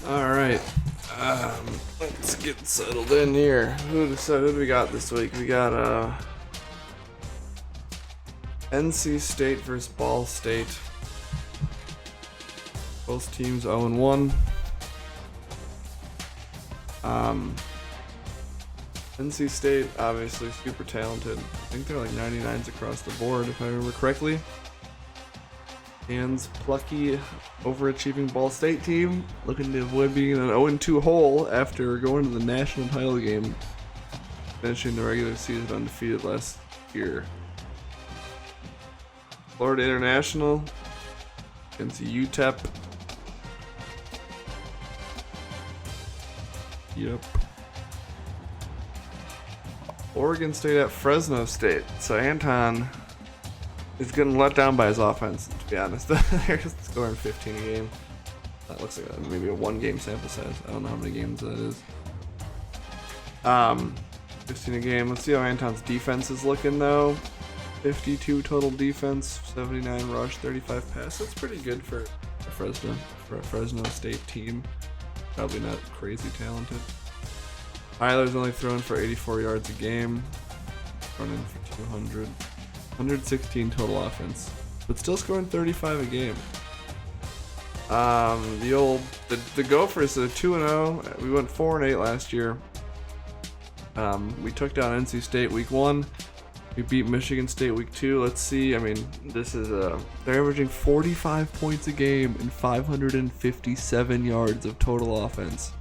All right. Let's get settled in here. Who do we got this week? We got NC State versus Ball State. Both teams 0-1. NC State obviously super talented. I think they're like 99s across the board if I remember correctly. And plucky, overachieving Ball State team looking to avoid being in an 0-2 hole after going to the national title game, finishing the regular season undefeated last year. Florida International against UTEP. Yep. Oregon State at Fresno State. So Anton is getting let down by his offense, to be honest. They're scoring 15 a game. That looks like maybe a 1-game sample size. I don't know how many games that is. 15 a game. Let's see how Anton's defense is looking though. 52 total defense, 79 rush, 35 pass. That's pretty good for a Fresno State team. Probably not crazy talented. Tyler's only throwing for 84 yards a game, running for 200. 116 total offense, but still scoring 35 a game. The Gophers are 2-0. We went 4-8 last year. We took down NC State week 1. We beat Michigan State week 2. Let's see. I mean, this is they're averaging 45 points a game and 557 yards of total offense.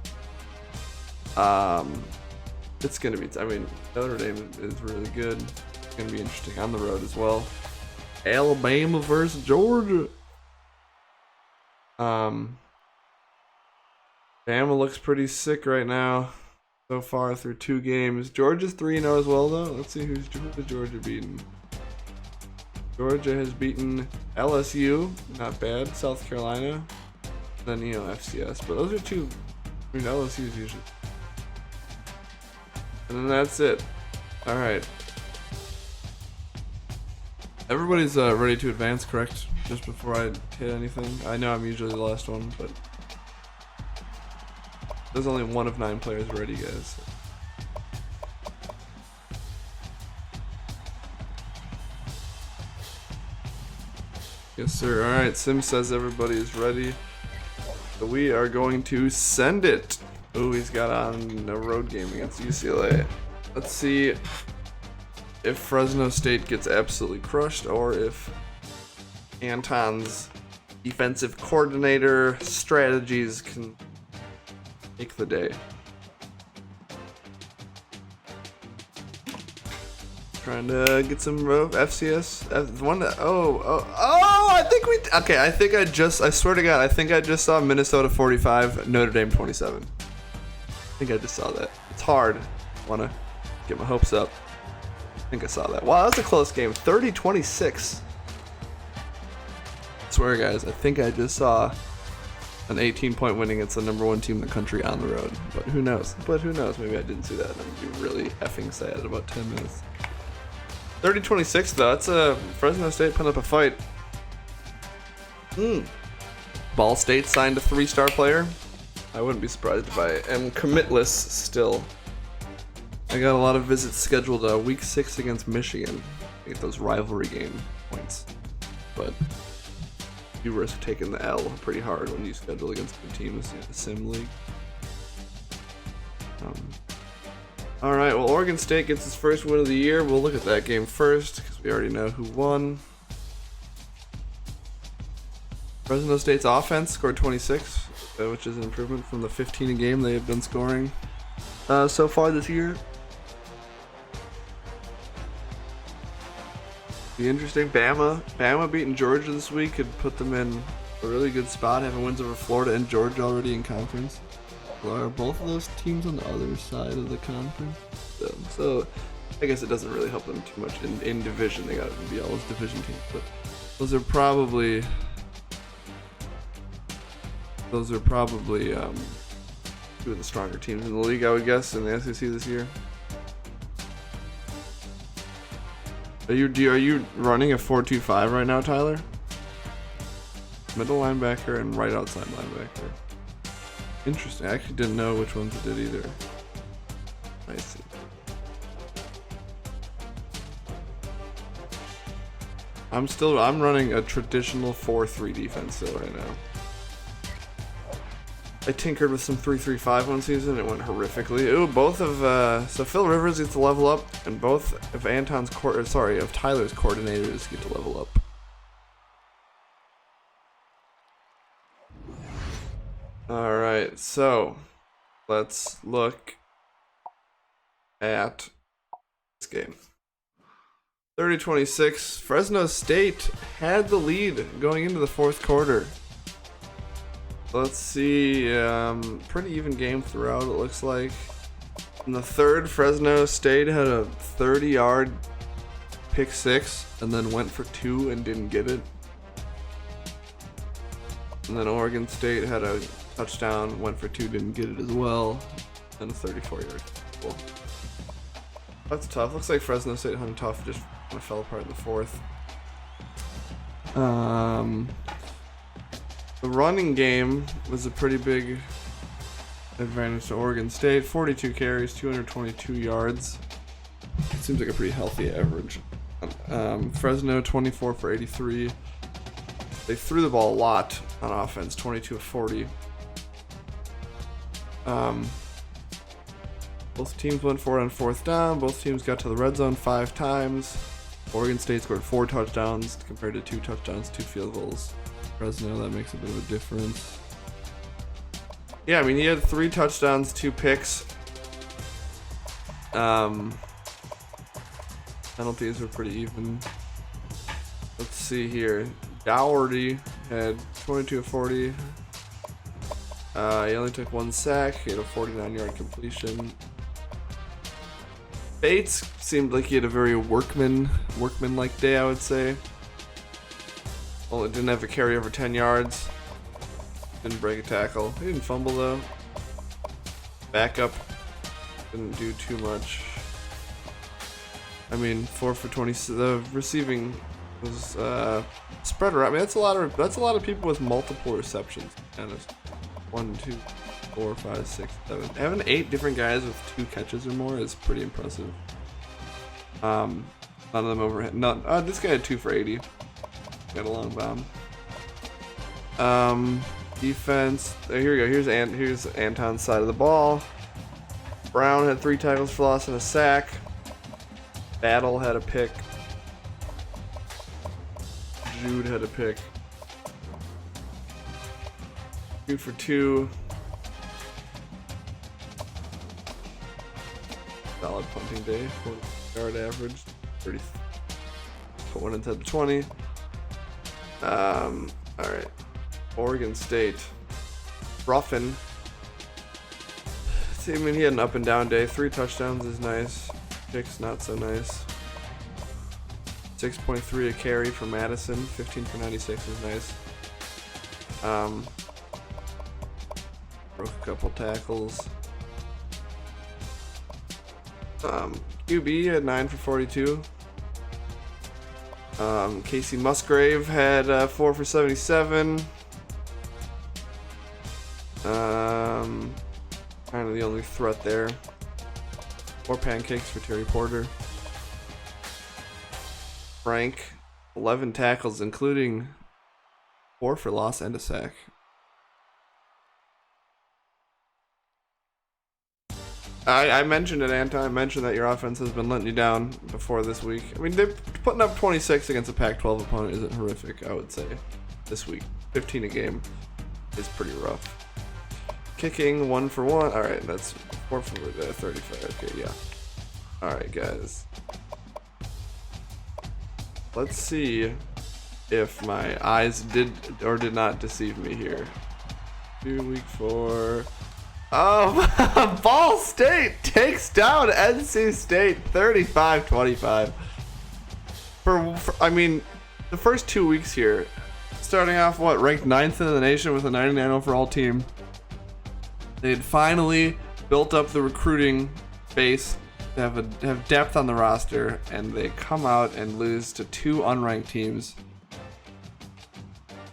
It's gonna be. I mean, Notre Dame is really good. It's gonna be interesting on the road as well. Alabama versus Georgia. Bama looks pretty sick right now so far through 2 games. Georgia's 3-0 as well though. Let's see who's Georgia beaten. Georgia has beaten LSU, not bad. South Carolina, then FCS. But those are 2. I mean, LSU's usually. And then that's it. All right. Everybody's ready to advance, correct? Just before I hit anything. I know I'm usually the last one, but there's only 1 of 9 players ready, guys. Yes, sir. All right. Sim says everybody is ready. So we are going to send it. Oh, he's got on a road game against UCLA. Let's see if Fresno State gets absolutely crushed or if Anton's defensive coordinator strategies can make the day. Trying to get some FCS. I swear to God, I think I just saw Minnesota 45, Notre Dame 27. I think I just saw that. It's hard. Want to get my hopes up. I think I saw that. Wow, that was a close game. 30-26. I swear, guys, I think I just saw an 18-point win against the number 1 team in the country on the road. But who knows? Maybe I didn't see that. And I'm gonna be really effing sad in about 10 minutes. 30-26, though. That's Fresno State putting up a fight. Ball State signed a 3-star player. I wouldn't be surprised if I am commitless still. I got a lot of visits scheduled week 6 against Michigan. I get those rivalry game points. But you risk taking the L pretty hard when you schedule against good teams in the sim league. Alright, well, Oregon State gets its first win of the year. We'll look at that game first because we already know who won. Fresno State's offense scored 26, which is an improvement from the 15 a game they have been scoring so far this year. Be interesting. Bama beating Georgia this week could put them in a really good spot, having wins over Florida and Georgia already in conference. Are both of those teams on the other side of the conference? So I guess it doesn't really help them too much in division. They got to be all those division teams, but those are probably 2 of the stronger teams in the league, I would guess, in the SEC this year. Are you running a 4-2-5 right now, Tyler? Middle linebacker and right outside linebacker. Interesting. I actually didn't know which ones it did either. I see. I'm running a traditional 4-3 defense still right now. I tinkered with some 3-3-5 one season. It went horrifically. Ooh, both of so Phil Rivers gets to level up, and both of Tyler's coordinators get to level up. All right, so let's look at this game. 30-26. Fresno State had the lead going into the fourth quarter. Let's see, pretty even game throughout, it looks like. In the third, Fresno State had a 30-yard pick six and then went for two and didn't get it. And then Oregon State had a touchdown, went for two, didn't get it as well, and a 34-yard goal. That's tough. Looks like Fresno State hung tough, just kind of fell apart in the fourth. The running game was a pretty big advantage to Oregon State. 42 carries, 222 yards. Seems like a pretty healthy average. Fresno, 24 for 83. They threw the ball a lot on offense, 22 of 40. Both teams went for it on fourth down. Both teams got to the red zone 5 times. Oregon State scored 4 touchdowns compared to 2 touchdowns, 2 field goals. Fresno, that makes a bit of a difference. Yeah, I mean, he had 3 touchdowns, 2 picks. Penalties were pretty even. Let's see here. Dougherty had 22 of 40. He only took 1 sack. He had a 49-yard completion. Bates seemed like he had a very workman-like day, I would say. Well, it didn't have a carry over 10 yards. Didn't break a tackle. He didn't fumble though. Backup didn't do too much. I mean, 4 for 20. The receiving was spread around. I mean, that's a lot of people with multiple receptions. And it's 1, 2, 4, 5, 6, 7. Having 8 different guys with 2 catches or more is pretty impressive. None of them overhit. This guy had 2 for 80. Got a long bomb. Defense. Here we go. Here's Anton's side of the ball. Brown had 3 tackles for loss and a sack. Battle had a pick. Jude had a pick. 2 for 2. Solid punting day. 40-yard average. 30. Put one inside the 20. Alright. Oregon State. Ruffin. I mean, he had an up and down day. 3 touchdowns is nice. Picks not so nice. 6.3 a carry for Madison. 15 for 96 is nice. Broke a couple tackles. QB had 9 for 42. Casey Musgrave had 4 for 77. Kind of the only threat there. 4 pancakes for Terry Porter. Frank, 11 tackles, including 4 for loss and a sack. I mentioned it, Anton. I mentioned that your offense has been letting you down before this week. I mean, they're putting up 26 against a Pac-12 opponent isn't horrific, I would say, this week. 15 a game is pretty rough. Kicking 1 for 1. All right, that's 4 for 35. Okay, yeah. All right, guys. Let's see if my eyes did or did not deceive me here. Week 4. Oh, Ball State takes down NC State 35-25. I mean, the first 2 weeks here, starting off ranked 9th in the nation with a 99 overall team. They had finally built up the recruiting base, have depth on the roster, and they come out and lose to 2 unranked teams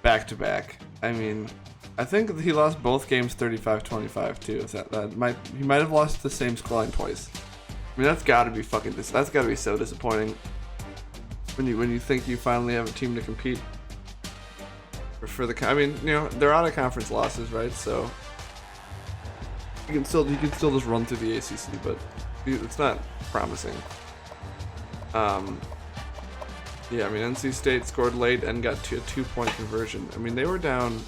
back to back. I mean, I think he lost both games 35-25 too. He might have lost the same scoreline twice. I mean, that's got to be that's got to be so disappointing. When you think you finally have a team to compete for the. I mean, you know, they're out of conference losses, right? So you can still just run through the ACC, but it's not promising. Yeah, I mean, NC State scored late and got to a 2-point conversion. I mean, they were down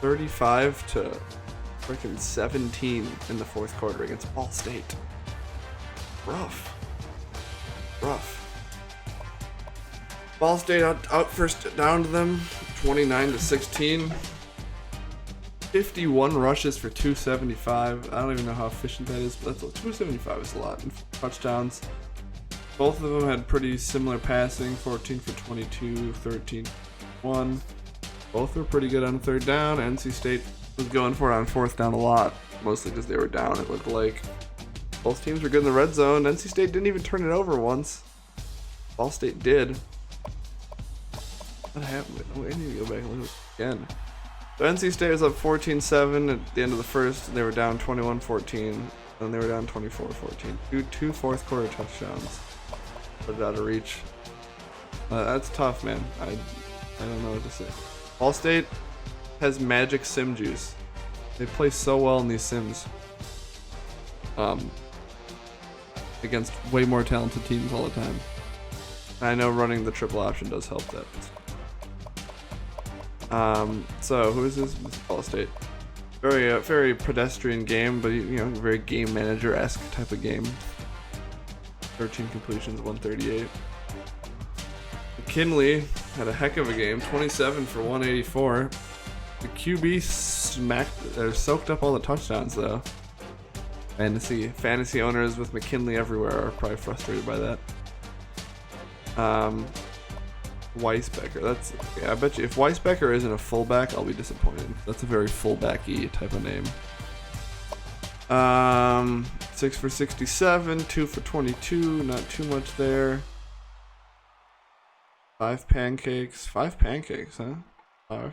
35 to freaking 17 in the fourth quarter against Ball State. Rough. Ball State out first down to them, 29-16. 51 rushes for 275. I don't even know how efficient that is, but 275 is a lot. And touchdowns. Both of them had pretty similar passing, 14 for 22, 13 for 1. Both were pretty good on third down. NC State was going for it on fourth down a lot, mostly because they were down, it looked like. Both teams were good in the red zone. NC State didn't even turn it over once. Ball State did. What happened? Oh, I need to go back and look again. So NC State was up 14-7 at the end of the first. They were down 21-14. Then they were down 24-14. Two fourth quarter touchdowns. Put it out of reach. That's tough, man. I don't know what to say. Ball State has magic sim juice. They play so well in these sims. Against way more talented teams all the time. I know running the triple option does help that. So who is this? This is Ball State. Very pedestrian game, but you know, very game manager-esque type of game. 13 completions, 138. McKinley had a heck of a game, 27 for 184. The QB soaked up all the touchdowns though. Fantasy owners with McKinley everywhere are probably frustrated by that. Weisbecker. I bet you if Weisbecker isn't a fullback, I'll be disappointed. That's a very fullback-y type of name. 6 for 67, 2 for 22, not too much there. 5 pancakes, huh?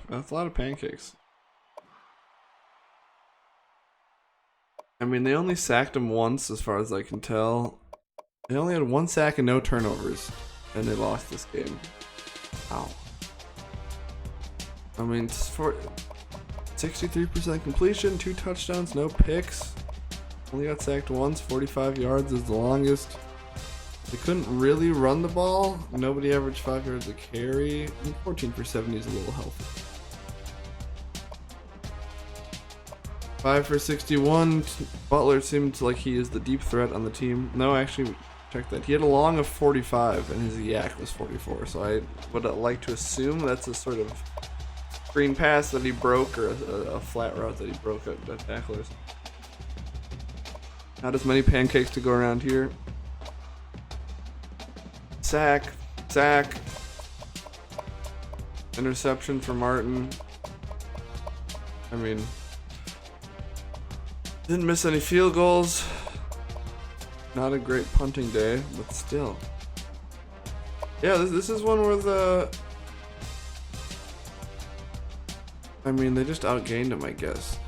That's a lot of pancakes. I mean, they only sacked him once, as far as I can tell. They only had 1 sack and no turnovers, and they lost this game. Wow. I mean, for 63% completion, 2 touchdowns, no picks. Only got sacked once, 45 yards is the longest. They couldn't really run the ball. Nobody averaged 5 yards a carry. And 14 for 70 is a little healthy. 5 for 61. Butler seemed like he is the deep threat on the team. No, actually, check that. He had a long of 45 and his yak was 44. So I would like to assume that's a sort of screen pass that he broke or a flat route that he broke at tacklers. Not as many pancakes to go around here. Sack. Interception for Martin. I mean, didn't miss any field goals. Not a great punting day, but still. Yeah, this is one where I mean, they just outgained him, I guess.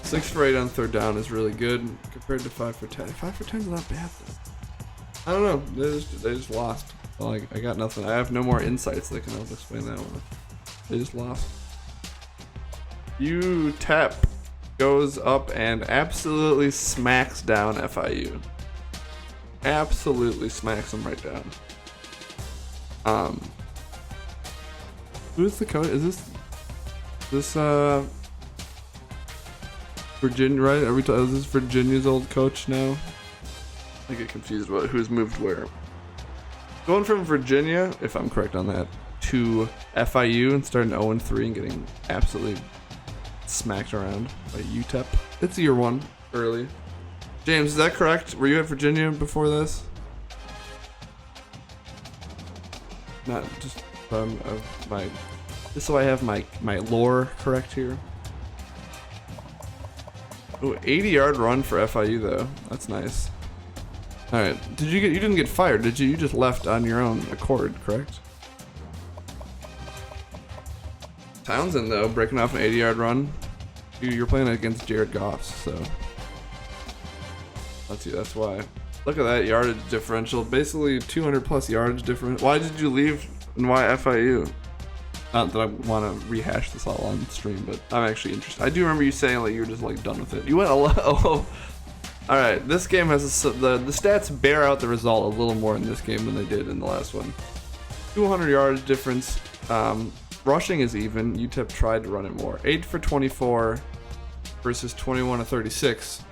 6 for 8 on third down is really good compared to 5 for 10. 5 for 10 is not bad though. I don't know. They just lost. Well, I got nothing. I have no more insights that can help explain that one. They just lost. UTEP goes up and absolutely smacks down FIU. Absolutely smacks them right down. Who's the coach? Is this Virginia, right? Is this Virginia's old coach now? I get confused about who's moved where. Going from Virginia, if I'm correct on that, to FIU and starting 0-3 and getting absolutely smacked around by UTEP. It's year 1 early. James, is that correct? Were you at Virginia before this? Not just just so I have my lore correct here. Oh, 80-yard run for FIU though. That's nice. All right. You didn't get fired, did you? You just left on your own accord, correct? Townsend though, breaking off an 80-yard run. You're playing against Jared Goff, so that's why. Look at that yardage differential. Basically 200 plus yardage difference. Why did you leave and why FIU? Not that I want to rehash this all on stream, but I'm actually interested. I do remember you saying like you were just like done with it. You went a lot. Oh. All right, this game has the stats bear out the result a little more in this game than they did in the last one. 200 yardage difference. Rushing is even. UTEP tried to run it more. 8 for 24 versus 21 to 36.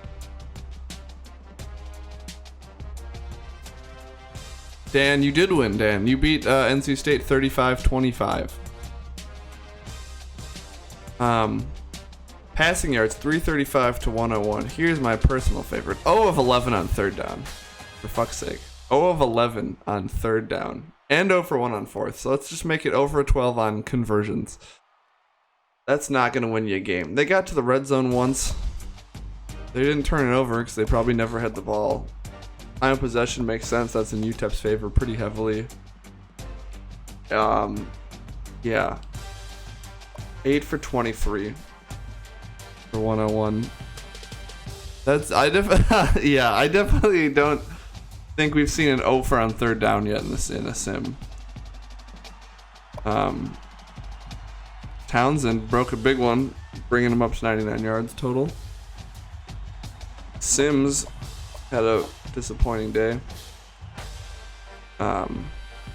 Dan, you did win, Dan. You beat NC State 35-25. Passing yards, 335 to 101. Here's my personal favorite. 0 of 11 on third down. For fuck's sake. 0 of 11 on third down. And 0 for 1 on fourth. So let's just make it 0 for 12 on conversions. That's not going to win you a game. They got to the red zone once. They didn't turn it over because they probably never had the ball. Time of possession makes sense. That's in UTEP's favor pretty heavily. Yeah. 8 for 23 for 101. I definitely don't think we've seen an 0 for on third down yet in a sim. Townsend broke a big one, bringing him up to 99 yards total. Sims had a disappointing day. Some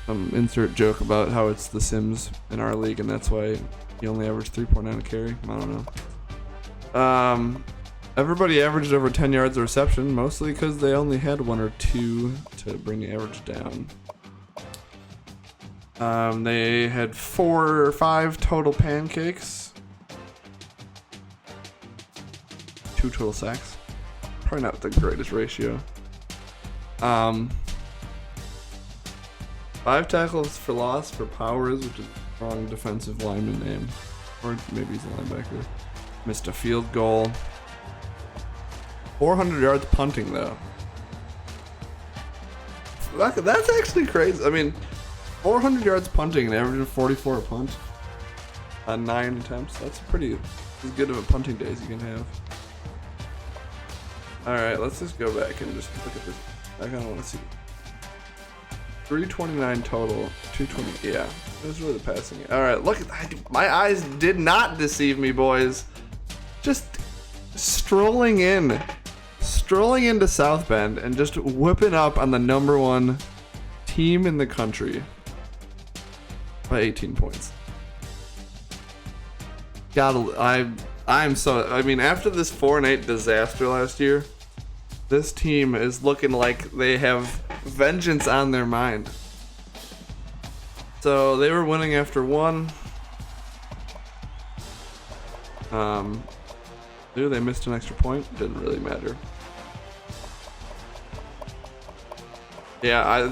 insert joke about how it's the Sims in our league and that's why he only averaged 3.9 a carry. I don't know. Everybody averaged over 10 yards of reception, mostly because they only had 1 or 2 to bring the average down. They had 4 or 5 total pancakes. 2 total sacks. Probably not the greatest ratio. 5 tackles for loss for Powers, which is the wrong defensive lineman name. Or maybe he's a linebacker. Missed a field goal. 400 yards punting, though. That's actually crazy. I mean, 400 yards punting and averaging 44 a punt on 9 attempts. That's pretty as good of a punting day as you can have. Alright, let's just go back and just look at this. I kind of want to see. 329 total, 220. Yeah, it was really the passing. Alright, look at that. My eyes did not deceive me, boys. Just strolling into South Bend and just whipping up on the #1 team in the country by 18 points. I mean, after this 4-8 disaster last year, this team is looking like they have vengeance on their mind. So they were winning after 1. They missed an extra point. Didn't really matter. Yeah,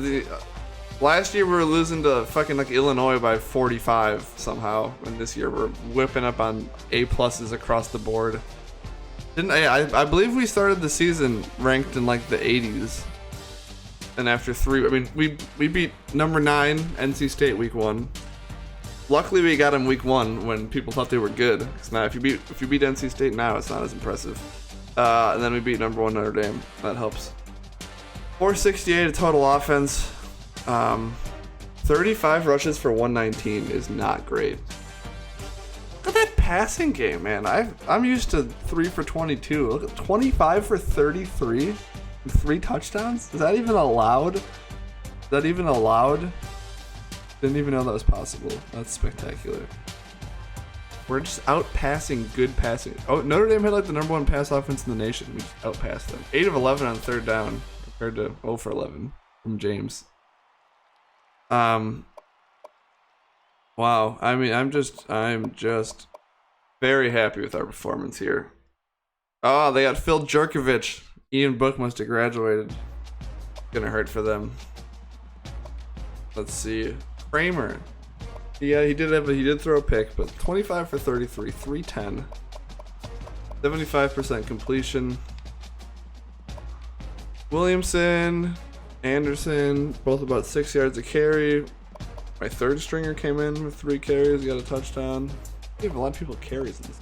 last year we were losing to fucking like Illinois by 45 somehow, and this year we're whipping up on A+ across the board. I believe we started the season ranked in like the 80s, and after 3, I mean we beat number 9 NC State week 1. Luckily we got them week 1 when people thought they were good. Cause now if you beat NC State now, it's not as impressive. And then we beat number 1 Notre Dame. That helps. 468 total offense. 35 rushes for 119 is not great. Look at that passing game, man. I'm used to 3 for 22. Look at 25 for 33 and 3 touchdowns. Is that even allowed? Didn't even know that was possible. That's spectacular. We're just out-passing good passing. Oh, Notre Dame had like the #1 pass offense in the nation. We just out-passed them. 8 of 11 on third down compared to 0 for 11 from James. Wow. I mean, I'm just very happy with our performance here. Oh, they got Phil Jerkovich. Ian Book must have graduated. Gonna hurt for them. Let's see. Kramer. Yeah, he did throw a pick, but 25 for 33, 310. 75% completion. Williamson, Anderson, both about 6 yards a carry. My third stringer came in with 3 carries, got a touchdown. We have a lot of people carries in this.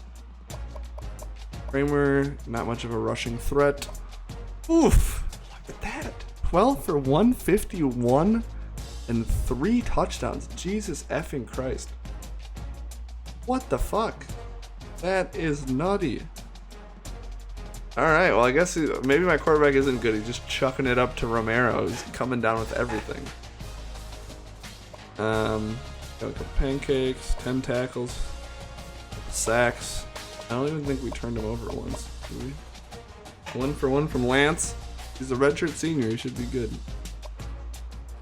Kramer, not much of a rushing threat. Oof, look at that. 12 for 151 and 3 touchdowns. Jesus effing Christ. What the fuck? That is nutty. Alright, well, I guess maybe my quarterback isn't good. He's just chucking it up to Romero. He's coming down with everything. Got a couple pancakes, 10 tackles, sacks. I don't even think we turned him over once, did we? 1 for 1 from Lance. He's a redshirt senior. He should be good.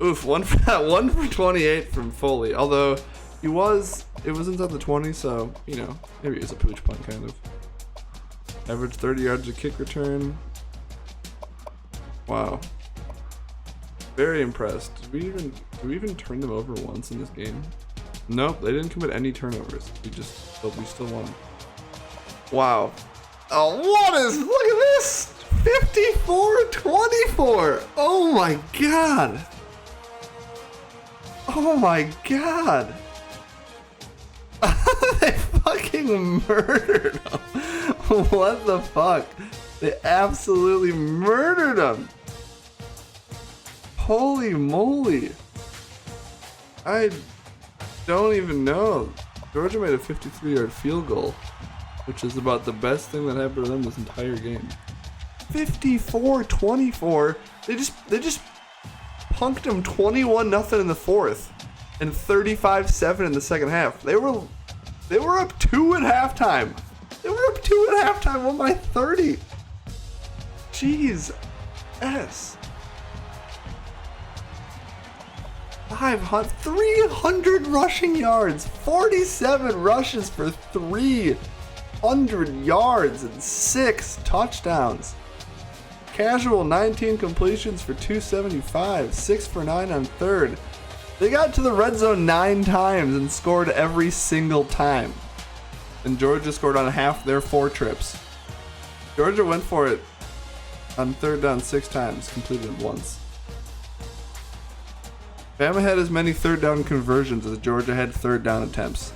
Oof, 1 for 28 from Foley. Although it was inside the 20, so you know maybe it's a pooch punt kind of. Average 30 yards a kick return. Wow. Very impressed. Did we even turn them over once in this game? Nope, they didn't commit any turnovers. We still won. Wow. Oh, look at this! 54-24! Oh my god! Oh my god! They fucking murdered him! What the fuck? They absolutely murdered him! Holy moly! I don't even know. Georgia made a 53-yard field goal, which is about the best thing that happened to them this entire game. 54-24. They just punked them 21-0 in the fourth and 35-7 in the second half. They were up 2 at halftime. They were up 2 at halftime on my 30. Jeez. S. 300 rushing yards, 47 rushes for 300 yards and 6 touchdowns. Casual 19 completions for 275, 6 for 9 on third. They got to the red zone 9 times and scored every single time. And Georgia scored on half their 4 trips. Georgia went for it on third down 6 times, completed it once. Bama had as many third down conversions as Georgia had third down attempts.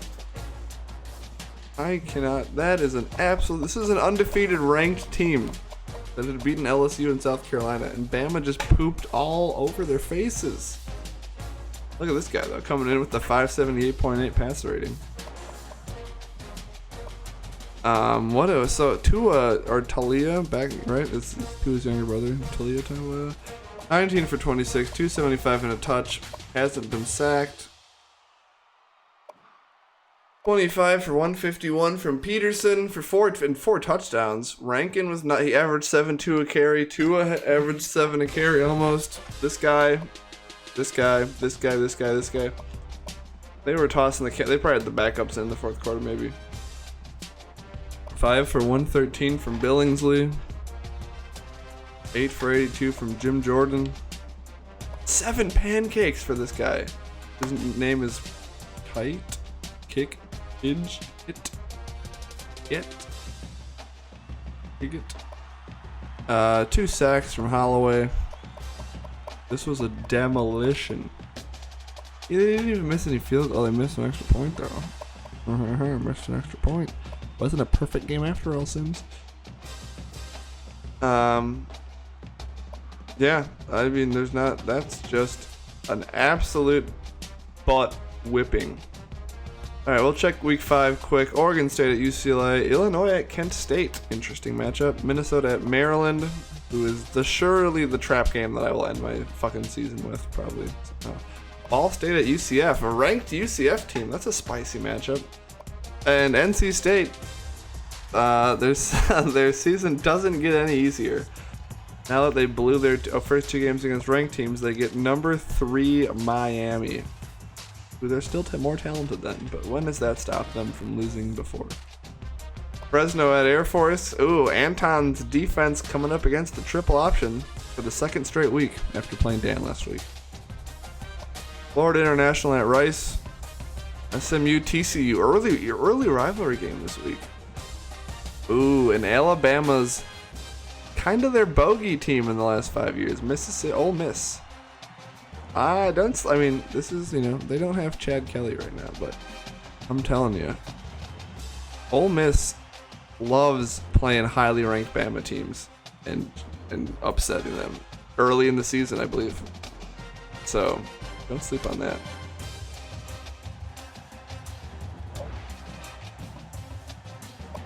I cannot. That is an absolute. This is an undefeated ranked team that had beaten LSU and South Carolina, and Bama just pooped all over their faces. Look at this guy though, coming in with the 578.8 passer rating. So Tua or Talia back right? It's Tua's younger brother, Talia. 19 for 26, 275 and a touch. Hasn't been sacked. 25 for 151 from Peterson for 4 touchdowns. Rankin was not. He averaged 7.2 a carry. Tua averaged 7 a carry almost. This guy. They were tossing the. They probably had the backups in the fourth quarter maybe. 5 for 113 from Billingsley. 8 for 82 from Jim Jordan. 7 pancakes for this guy. His name is Kite. Kick. Idge. It. 2 sacks from Holloway. This was a demolition. They didn't even miss any field. Oh, they missed an extra point though. Missed an extra point. Wasn't a perfect game after all, Sims. Yeah, I mean, that's just an absolute butt whipping. Alright, we'll check week 5 quick. Oregon State at UCLA, Illinois at Kent State. Interesting matchup. Minnesota at Maryland, who is surely the trap game that I will end my fucking season with, probably. Ball State at UCF, a ranked UCF team. That's a spicy matchup. And NC State, their season doesn't get any easier. Now that they blew their first 2 games against ranked teams, they get number 3 Miami, who they're still more talented than, but when does that stop them from losing before? Fresno at Air Force. Ooh, Anton's defense coming up against the triple option for the 2nd straight week after playing Dan last week. Florida International at Rice. SMU TCU, early rivalry game this week. Ooh, and Alabama's kind of their bogey team in the last 5 years, Mississippi Ole Miss. This is, they don't have Chad Kelly right now, but I'm telling you, Ole Miss loves playing highly ranked Bama teams and upsetting them early in the season, I believe. So don't sleep on that.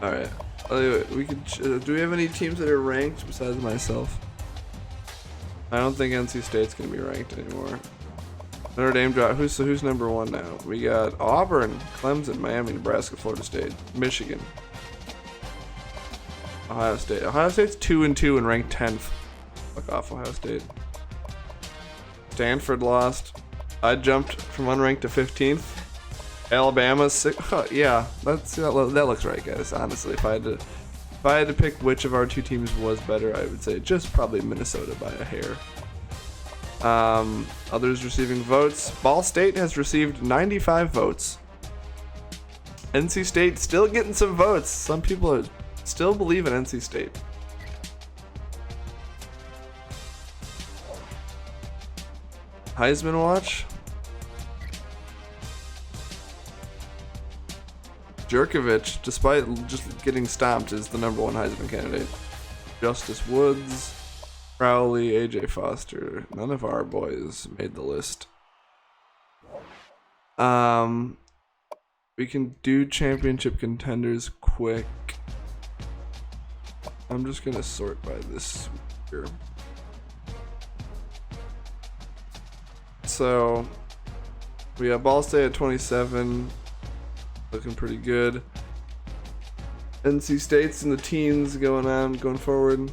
All right, we could. Do we have any teams that are ranked besides myself? I don't think NC State's gonna be ranked anymore. Notre Dame drop. Who's number one now? We got Auburn, Clemson, Miami, Nebraska, Florida State, Michigan, Ohio State. Ohio State's 2-2 and ranked 10th. Fuck off, Ohio State. Stanford lost. I jumped from unranked to 15th. Alabama's 6th. Yeah, that looks right, guys. Honestly, if I had to pick which of our two teams was better, I would say just probably Minnesota by a hair. Others receiving votes. Ball State has received 95 votes. NC State still getting some votes. Some people still believe in NC State. Heisman watch. Jerkovich, despite just getting stomped, is the number one Heisman candidate. Justice Woods, Crowley, AJ Foster. None of our boys made the list. We can do championship contenders quick. I'm just gonna sort by this here. So we have Ball State at 27. Looking pretty good. NC State's in the teens going forward.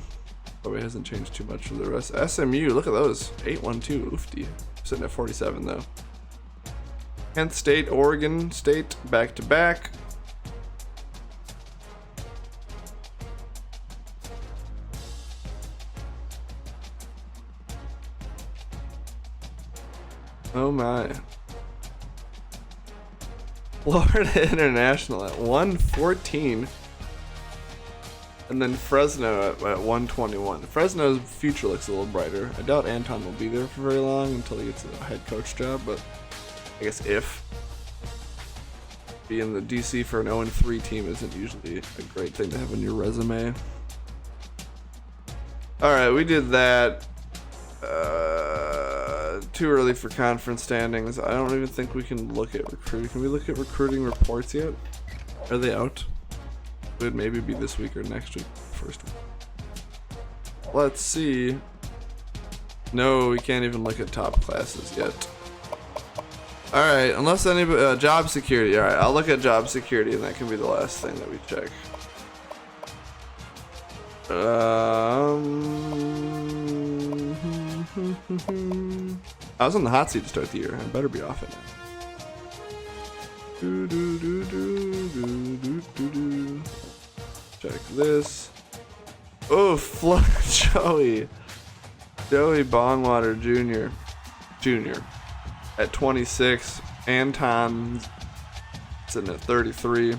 Probably hasn't changed too much for the rest. SMU, look at those. 8-1-2, oofty. Sitting at 47 though. Kent State, Oregon State, back to back. Oh my. Florida International at 114. And then Fresno at 121. Fresno's future looks a little brighter. I doubt Anton will be there for very long until he gets a head coach job, but I guess if. Being the DC for an 0-3 team isn't usually a great thing to have on your resume. Alright, we did that. Too early for conference standings. I don't even think we can look at recruiting. Can we look at recruiting reports yet? Are they out? Would maybe be this week or next week. First week. Let's see. No, we can't even look at top classes yet. Alright, unless anybody... job security. Alright, I'll look at job security and that can be the last thing that we check. I was on the hot seat to start the year. I better be off it now. Check this. Oh, Joey Bongwater Jr. At 26. Anton sitting at 33.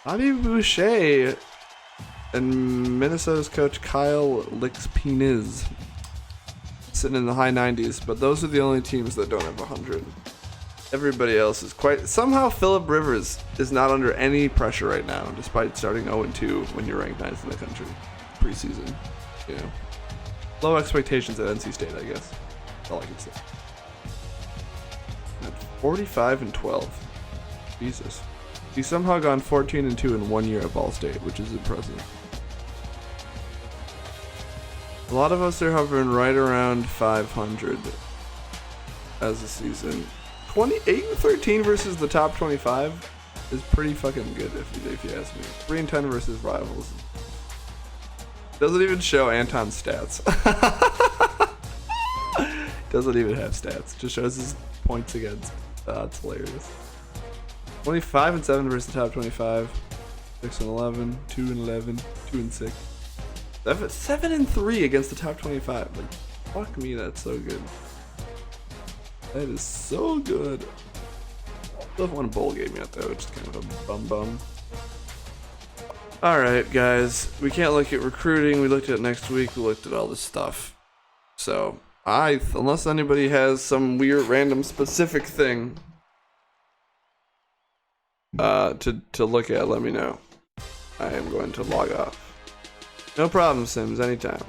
Bobby Boucher and Minnesota's coach Kyle Lix-Peniz sitting in the high 90s, but those are the only teams that don't have 100. Everybody else is quite... Somehow Phillip Rivers is not under any pressure right now, despite starting 0-2 when you're ranked 9th in the country. Preseason, you know. Low expectations at NC State, I guess. That's all I can say. At 45-12. Jesus. He's somehow gone 14-2 in 1 year at Ball State, which is impressive. A lot of us are hovering right around 500 as a season. 28-13 versus the top 25 is pretty fucking good if you ask me. 3-10 versus rivals. Doesn't even show Anton's stats. Doesn't even have stats. Just shows his points against. That's hilarious. 25-7 versus the top 25. 6-11, 2-11, 2-6. 7-3 against the top 25. Like, fuck me, that's so good. That is so good. Still have one bowl game yet though, which is kind of a bum. Alright guys, we can't look at recruiting. We looked at next week, we looked at all this stuff. So, unless anybody has some weird random specific thing to look at, let me know. I am going to log off. No problem, Sims. Anytime.